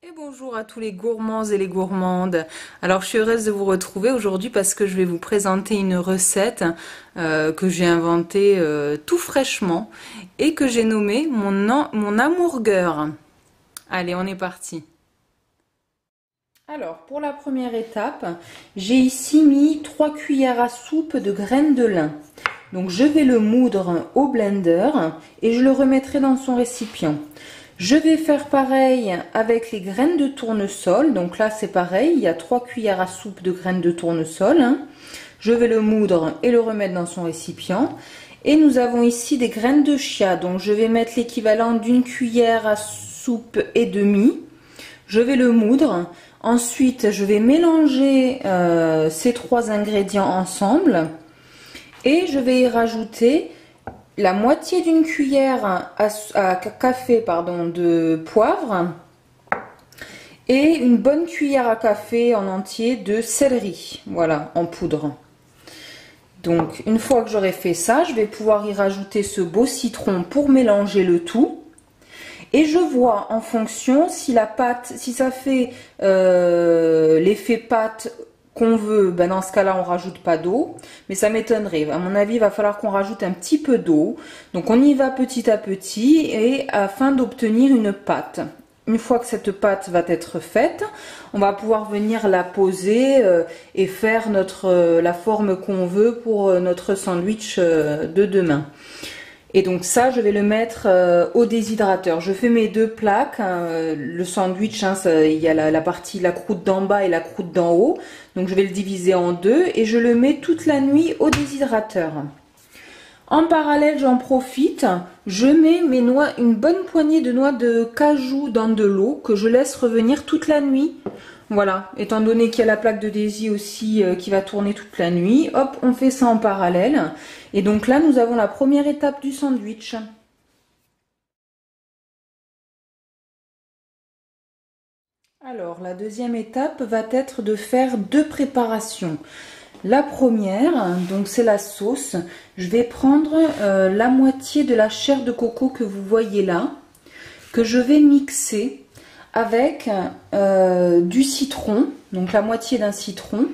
Et bonjour à tous les gourmands et les gourmandes. Alors je suis heureuse de vous retrouver aujourd'hui parce que je vais vous présenter une recette que j'ai inventée tout fraîchement et que j'ai nommée mon hamburger. Allez, on est parti. Alors pour la première étape, j'ai ici mis 3 cuillères à soupe de graines de lin. Donc je vais le moudre au blender et je le remettrai dans son récipient. Je vais faire pareil avec les graines de tournesol. Donc là, c'est pareil. Il y a 3 cuillères à soupe de graines de tournesol. Je vais le moudre et le remettre dans son récipient. Et nous avons ici des graines de chia. Donc je vais mettre l'équivalent d'une cuillère à soupe et demie. Je vais le moudre. Ensuite, je vais mélanger ces 3 ingrédients ensemble. Et je vais y rajouter la moitié d'une cuillère à café de poivre et une bonne cuillère à café en entier de céleri, voilà, en poudre. Donc une fois que j'aurai fait ça, je vais pouvoir y rajouter ce beau citron pour mélanger le tout. Et je vois en fonction si la pâte, si ça fait l'effet pâte qu'on veut, ben dans ce cas-là, on rajoute pas d'eau, mais ça m'étonnerait. À mon avis, il va falloir qu'on rajoute un petit peu d'eau. Donc on y va petit à petit et afin d'obtenir une pâte. Une fois que cette pâte va être faite, on va pouvoir venir la poser et faire la forme qu'on veut pour notre sandwich de demain. Et donc ça, je vais le mettre au déshydrateur. Je fais mes 2 plaques. Le sandwich, il y a la croûte d'en bas et la croûte d'en haut. Donc je vais le diviser en 2 et je le mets toute la nuit au déshydrateur. En parallèle, j'en profite. Je mets mes noix, une bonne poignée de noix de cajou dans de l'eau que je laisse revenir toute la nuit. Voilà, étant donné qu'il y a la plaque de Daisy aussi qui va tourner toute la nuit, hop, on fait ça en parallèle. Et donc là, nous avons la première étape du sandwich. Alors, la deuxième étape va être de faire 2 préparations. La première, donc c'est la sauce. Je vais prendre la moitié de la chair de coco que vous voyez là, que je vais mixer avec du citron, donc la moitié d'un citron.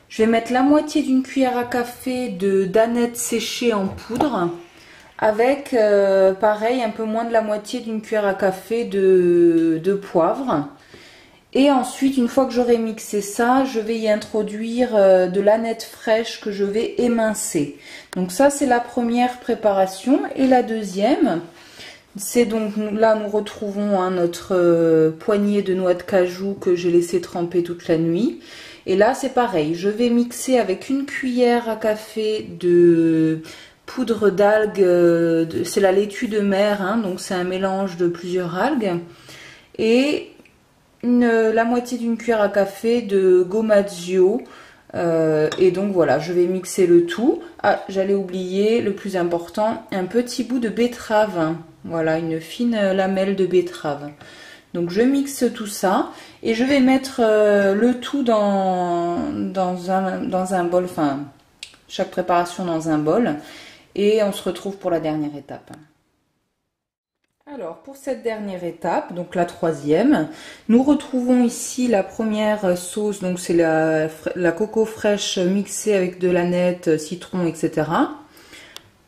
Je vais mettre la moitié d'une cuillère à café de d'aneth séchée en poudre avec pareil un peu moins de la moitié d'une cuillère à café de poivre. Et ensuite, une fois que j'aurai mixé ça, je vais y introduire de l'aneth fraîche que je vais émincer. Donc ça, c'est la première préparation. Et la deuxième, c'est donc là, nous retrouvons notre poignée de noix de cajou que j'ai laissé tremper toute la nuit. Et là, c'est pareil. Je vais mixer avec une cuillère à café de poudre d'algues. C'est la laitue de mer, donc c'est un mélange de plusieurs algues. Et la moitié d'une cuillère à café de gomaggio. Et donc voilà, je vais mixer le tout. Ah, j'allais oublier le plus important, un petit bout de betterave. Voilà, une fine lamelle de betterave. Donc je mixe tout ça et je vais mettre le tout dans un bol, enfin chaque préparation dans un bol. Et on se retrouve pour la dernière étape. Alors pour cette dernière étape, donc la troisième, nous retrouvons ici la première sauce, donc c'est la coco fraîche mixée avec de l'aneth, citron, etc.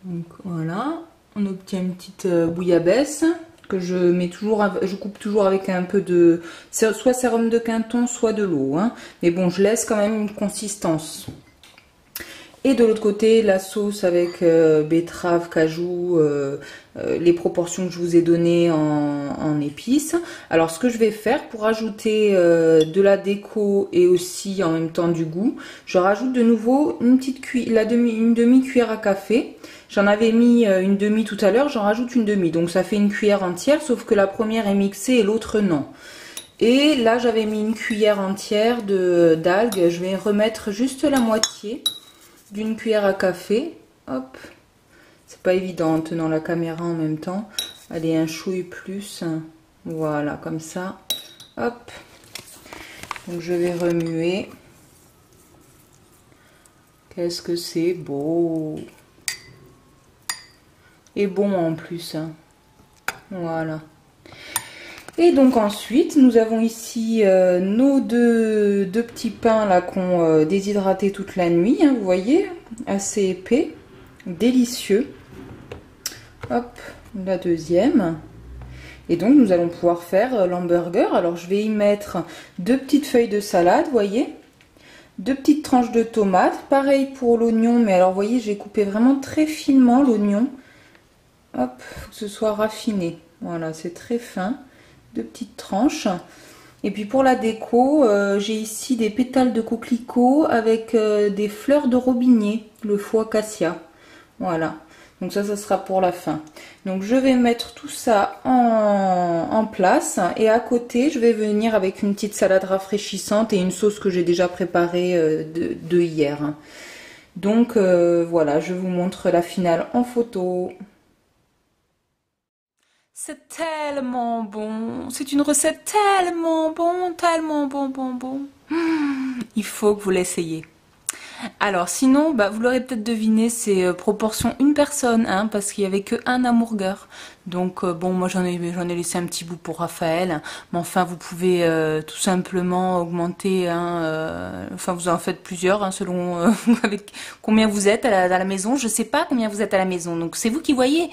Donc voilà, on obtient une petite bouillabaisse que je mets toujours, je coupe toujours avec un peu de, soit sérum de Quinton, soit de l'eau, mais bon, je laisse quand même une consistance. Et de l'autre côté, la sauce avec betterave, cajou, les proportions que je vous ai données en épices. Alors ce que je vais faire pour ajouter de la déco et aussi en même temps du goût, je rajoute de nouveau une demi-cuillère à café. J'en avais mis une demi tout à l'heure, j'en rajoute une demi. Donc ça fait une cuillère entière, sauf que la première est mixée et l'autre non. Et là j'avais mis une cuillère entière d'algues, je vais remettre juste la moitié d'une cuillère à café. Hop, c'est pas évident en tenant la caméra en même temps. Allez, un chouille plus. Voilà, comme ça. Hop. Donc je vais remuer. Qu'est-ce que c'est beau. Et bon en plus. Voilà. Et donc ensuite, nous avons ici nos deux petits pains là qu'on déshydraté toute la nuit, hein, vous voyez, assez épais, délicieux. Hop, la deuxième. Et donc nous allons pouvoir faire l'hamburger. Alors je vais y mettre 2 petites feuilles de salade, vous voyez, 2 petites tranches de tomates. Pareil pour l'oignon, mais alors vous voyez, j'ai coupé vraiment très finement l'oignon. Hop, faut que ce soit raffiné. Voilà, c'est très fin. 2 petites tranches. Et puis pour la déco, j'ai ici des pétales de coquelicot avec des fleurs de robinet, le faux acacia. Voilà. Donc ça sera pour la fin. Donc je vais mettre tout ça en place. Et à côté, je vais venir avec une petite salade rafraîchissante et une sauce que j'ai déjà préparée de hier. Donc voilà, je vous montre la finale en photo. C'est tellement bon, c'est une recette tellement bon. Il faut que vous l'essayiez. Alors sinon, bah, vous l'aurez peut-être deviné, c'est proportion une personne, hein, parce qu'il n'y avait que un hamburger. Donc bon, moi j'en ai laissé un petit bout pour Raphaël. Mais enfin, vous pouvez tout simplement augmenter, hein, enfin vous en faites plusieurs, hein, selon avec combien vous êtes à la maison. Je sais pas combien vous êtes à la maison, donc c'est vous qui voyez.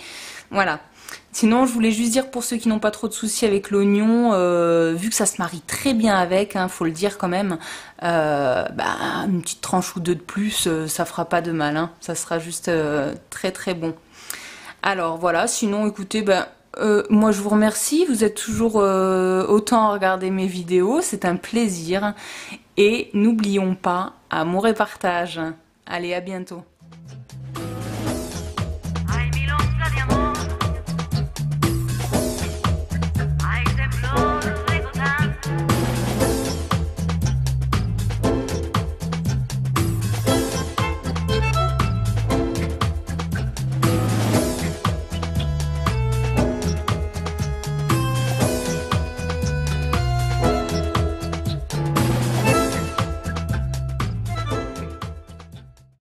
Voilà. Sinon, je voulais juste dire pour ceux qui n'ont pas trop de soucis avec l'oignon, vu que ça se marie très bien avec, hein, faut le dire quand même, bah, une petite tranche ou deux de plus, ça fera pas de mal, hein, ça sera juste très très bon. Alors voilà, sinon écoutez, ben, moi je vous remercie, vous êtes toujours autant à regarder mes vidéos, c'est un plaisir. Et n'oublions pas, amour et partage. Allez, à bientôt.